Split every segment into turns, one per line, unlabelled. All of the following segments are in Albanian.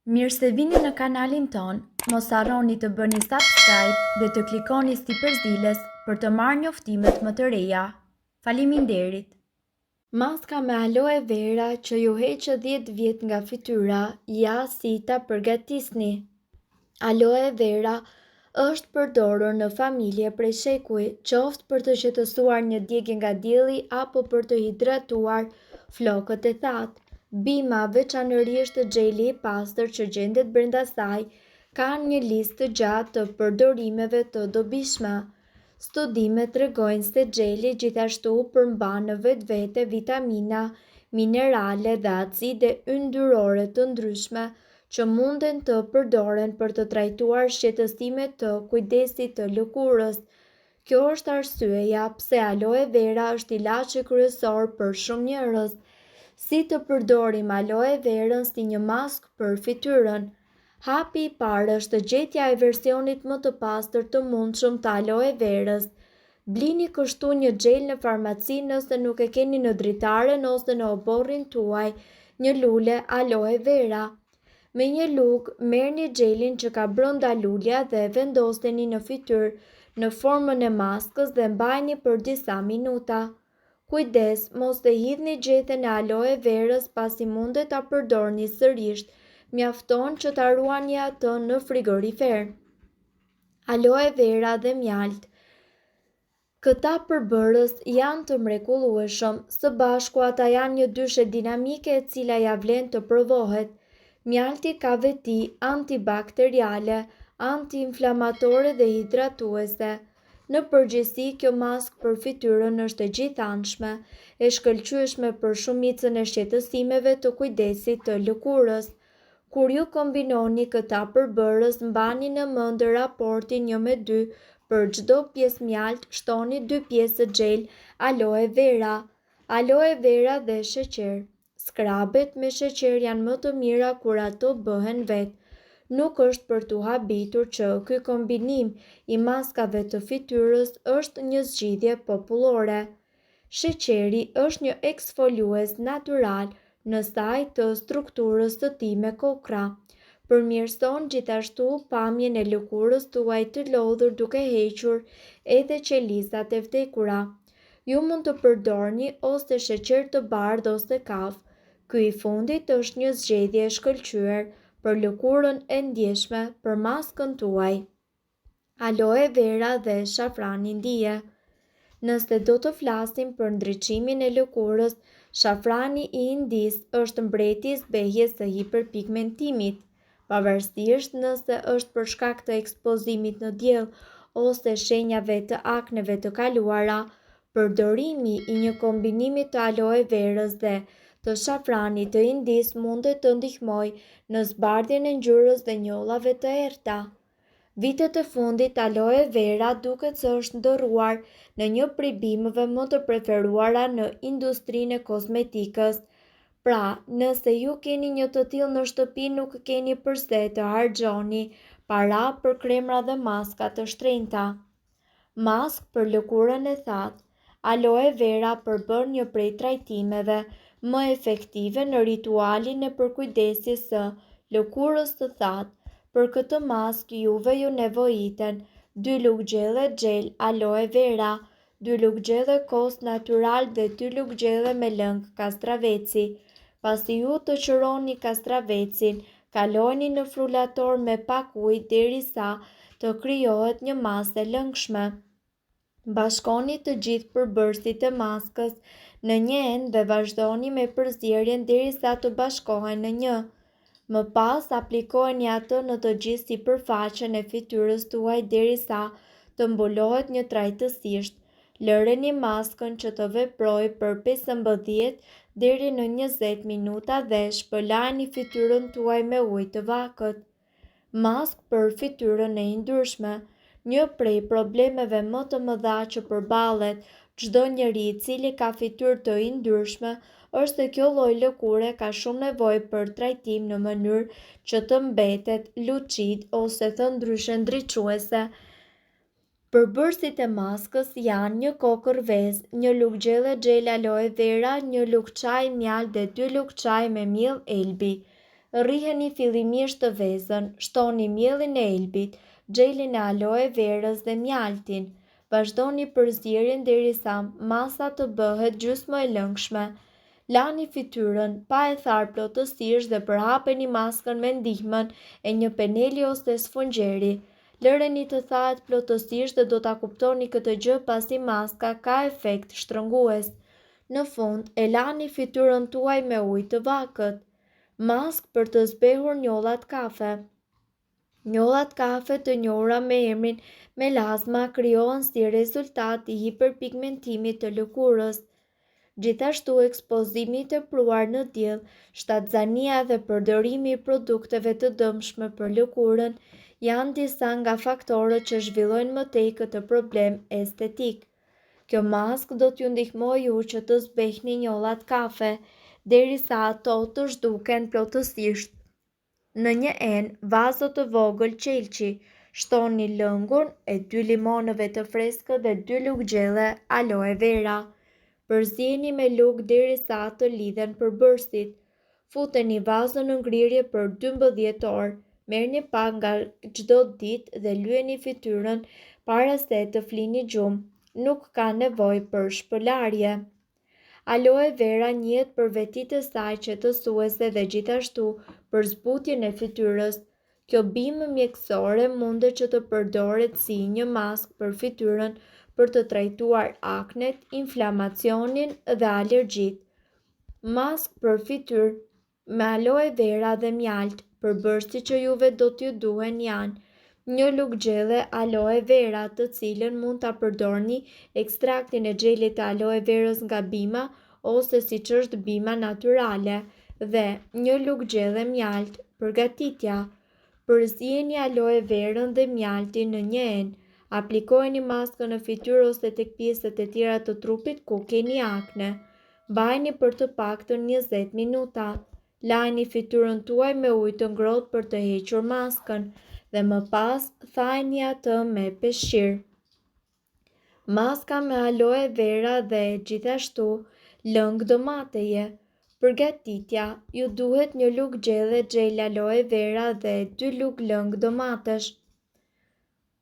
Mirë se vini në kanalin ton, mos harroni të bëni subscribe dhe të klikoni si përzdiles për të marrë njoftimet më të reja. Faleminderit! Maska me aloe vera që ju heqë 10 vjet nga fytyra, ja si ta përgatisni. Aloe vera është përdorur në familje prej shekuj, qoftë për të qetësuar një djegje nga dielli apo për të hidratuar flokët e thatë. Bima, veçanërisht gjeli i pastër që gjendet brenda saj, kanë një listë të gjatë të përdorimeve të dobishme. Studimet tregojnë se gjeli gjithashtu përmban në vetvete vitamina, minerale dhe acide yndyrore të ndryshme që munden të përdoren për të trajtuar shqetësime të kujdesit të lëkurës. Kjo është arsyeja pse aloe vera është ilaçi kryesor për shumë njerëz. Si të përdorim aloe verën si një maskë për fytyrën? Hapi i parë është gjetja e versionit më të pastër të mundshëm të aloe verës. Blini kështu një gjel në farmaci nëse nuk e keni në dritaren ose në oborrin tuaj një lule aloe vera. Me një lugë, merrni gjelin që ka brenda lulja dhe vendoseni në fytyrë në formën e maskës dhe mbajini për disa minuta. Kujdes, mos të hidhni gjethen e aloe verës pasi mundet ta përdorni sërish, mjafton që ta ruani atë në frigorifer. Aloe vera dhe mjalt. Këta përbërës janë të mrekullueshëm, së bashku ata janë një dyshe dinamike e cila ja vlen të provohet. Mjalti ka veti antibakteriale, antiinflamatore dhe hidratuese. Në përgjithësi, kjo maskë për fytyrën është e gjithanshme, e shkëlqyeshme për shumicën e shqetësimeve të kujdesit të lëkurës. Kur ju kombinoni këta përbërës, mbani në mend raportin 1:2, për çdo pjesë mjalt shtoni 2 pjesë gjel aloe vera. Aloe vera dhe sheqer. Skrabet me sheqer janë më të mira kur ato bëhen vetë. Nuk është për t'u habitur që ky kombinim i maskave të fytyrës është një zgjidhje popullore. Sheqeri është një eksfoliues natyral në saj të strukturës së tij me kokra. Përmirëson gjithashtu pamjen e lëkurës tuaj të lodhur duke hequr edhe qelizat e vdekura. Ju mund të përdorni ose sheqer të bardhë ose kafë. Ky i fundit është një zgjedhje e shkëlqyer për lëkurën e ndjeshme për maskën tuaj. Aloe vera dhe shafrani ndije. Nëse do të flasim për ndriçimin e lëkurës, shafrani i Indis është mbreti i zbehjes së hiperpigmentimit. Pavarësisht nëse është për shkak të ekspozimit në diell ose shenjave të akneve të kaluara, përdorimi i një kombinimi të aloe verës dhe të shafranit të Indis mundet të ndihmojë në zbardhjen e ngjyrës dhe njollave të errta. Vitet e fundit aloe vera duket se është ndërruar në një prej bimëve më të preferuara në industrinë e kozmetikës. Pra, nëse ju keni një të tillë në shtëpi, nuk keni përse të harxhoni para për kremra dhe maska të shtrenjta. Maskë për lëkurën e thatë. Aloe vera përbën një prej trajtimeve më efektive në ritualin e përkujdesjes së lëkurës së thatë. Për këtë maskë juve ju nevojiten 2 lugë gjel aloe vera, 2 lugë kos natyral dhe 2 lugë me lëng kastraveci. Pasi ju të qëroni kastravecin, kaloni në frulator me pak ujë derisa të krijohet një masë e lëngshme. Bashkoni të gjithë përbërësit e maskës në një enë dhe vazhdoni me përzierjen derisa të bashkohen në një. Më pas aplikojeni atë në të gjithë sipërfaqen e fytyrës tuaj derisa të mbulohet një trajtësisht. Lëreni maskën që të veprojë për 15 deri në 20 minuta dhe shpëlajini fytyrën tuaj me ujë të vakët. Maskë për fytyrën e yndyrshme. Një prej problemeve më të mëdha që përballet çdo njeri i cili ka fytyrë të yndyrshme është se kjo lloj lëkure ka shumë nevojë për trajtim në mënyrë që të mbetet lucid ose thëndryshe ndriçuese. Përbërësit e maskës janë një kokër vezë, një lugë gjel aloe vera, një lugë çaj mjalt dhe 2 lugë çaj me miell elbi. Rriheni fillimisht të vezën, shtoni mielin e elbit, gjelin e aloe verës dhe mjaltin. Vazhdoni përzierjen derisa masa të bëhet gjysmë e lëngshme. Lani fytyrën pa e tharë plotësisht dhe përhapeni maskën me ndihmën e një peneli ose sfungjeri. Lëreni të thahet plotësisht dhe do ta kuptoni këtë gjë pasi maska ka efekt shtrëngues. Në fund, e lani fytyrën tuaj me ujë të vakët. Mask për të zbehur njollat kafe. Njollat kafe të njohura me emrin melazma krijohen si rezultat i hiperpigmentimit të lëkurës. Gjithashtu ekspozimi i tepruar në diell, shtatzania dhe përdorimi i produkteve të dëmshme për lëkurën janë disa nga faktorët që zhvillojnë më tej këtë problem estetik. Kjo mask do t'ju ndihmojë ju që të zbehni njollat kafe, derisa ato të zhduken plotësisht. Në një enë vazo të vogël qelçi, shtoni lëngun e 2 limonëve të freskët dhe 2 lugë gjelle aloe vera. Përzieni me lugë derisa të lidhen përbërësit. Futeni vazon në ngrirje për 12 orë. Merrni pak nga çdo ditë dhe lyeni fytyrën para se të flini gjumë. Nuk ka nevojë për shpëlarje. Aloe vera njihet për vetitë e saj qetësuese dhe gjithashtu për zbutjen e fytyrës. Kjo bimë mjekësore mundet që të përdoret si një mask për fytyrën për të trajtuar aknet, inflamacionin dhe alergjitë. Mask për fytyrë me aloe vera dhe mjalt. Përbërësit që juve do t'ju duhen janë një lugë gjelle aloe vera, të cilën mund ta përdorni ekstraktin e xhelit të aloe verës nga bima ose siç është bima natyrale, dhe një lugë gjelle mjalt. Përgatitja: përzieni aloe verën dhe mjaltin në një enë. Aplikojeni maskën në fytyrë ose tek pjesët e tjera të trupit ku keni akne. Mbajini për të paktën 20 minuta. Lajini fytyrën tuaj me ujë të ngrohtë për të hequr maskën dhe më pas thajini atë me peshqir. Maska me aloe vera dhe gjithashtu lëng domateje. Përgatitja: ju duhet një lugë gjelle xhel aloe vera dhe 2 lugë lëng domatesh.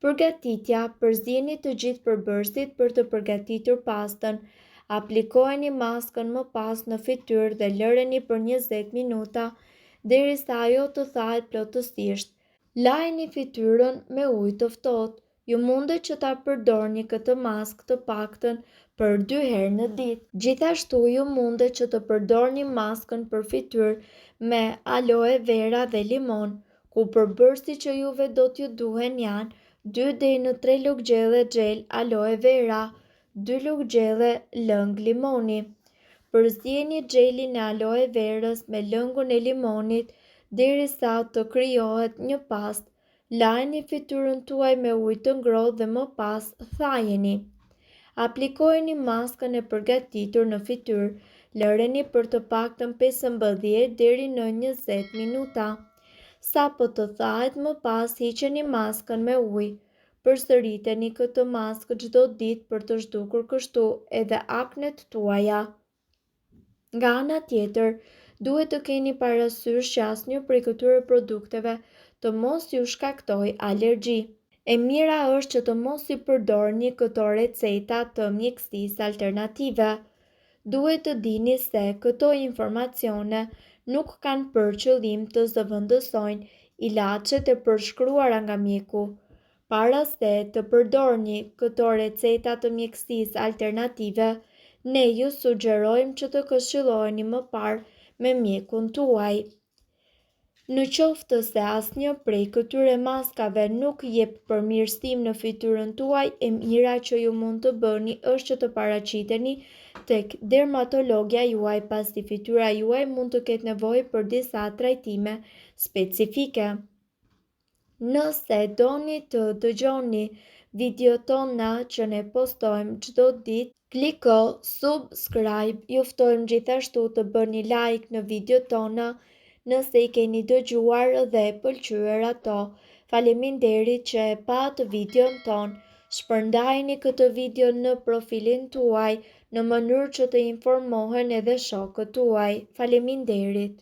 Përgatitja: përzieni të gjithë përbërësit për të përgatitur pastën. Aplikojeni maskën më pas në fytyrë dhe lëreni për 20 minuta derisa ajo të thahet plotësisht. Lajini fytyrën me ujë të ftohtë. Ju mundet që ta përdorni këtë mask të paktën për 2 herë në ditë. Gjithashtu ju mundet që të përdorni maskën për fytyrë me aloe vera dhe limon, ku përbërësit që juve do t'ju duhen janë 2 deri në 3 lugë gjelle xhel aloe vera, 2 lugë gjelle lëng limoni. Përzieni xhelin e aloe verës me lëngun e limonit derisa të krijohet një pastë. Lajini fytyrën tuaj me ujë të ngrohtë dhe më pas thajeni. Aplikojeni maskën e përgatitur në fytyrë. Lëreni për të paktën 15 deri në 20 minuta. Sapo të thahet më pas hiqeni maskën me ujë. Përsëriteni këtë maskë çdo ditë për të zhdukur kështu edhe aknet tuaja. Nga ana tjetër, duhet të keni parasysh që asnjë prej këtyre produkteve të mos ju shkaktojë alergji. E mira është që të mos i përdorni këto receta të mjekësisë alternative. Duhet të dini se këto informacione nuk kanë për qëllim të zëvendësojnë ilaçet e përshkruara nga mjeku. Para se të përdorni këto receta të mjekësisë alternative, ne ju sugjerojmë që të këshilloheni më parë me mjekun tuaj. Në qoftë se asnjë prej këtyre maskave nuk jep përmirësim në fytyrën tuaj, e mira që ju mund të bëni është që të paraqiteni tek dermatologja juaj, pasi fytyra juaj mund të ketë nevojë për disa trajtime specifike. Nëse doni të dëgjoni videot tona që ne postojmë çdo ditë, kliko subscribe. Ju ftojmë gjithashtu të bëni like në videot tona nëse i keni dëgjuar dhe pëlqyer ato. Faleminderit që e pat videon ton. Shpërndajeni këtë video në profilin tuaj në mënyrë që të informohen edhe shokët tuaj. Faleminderit.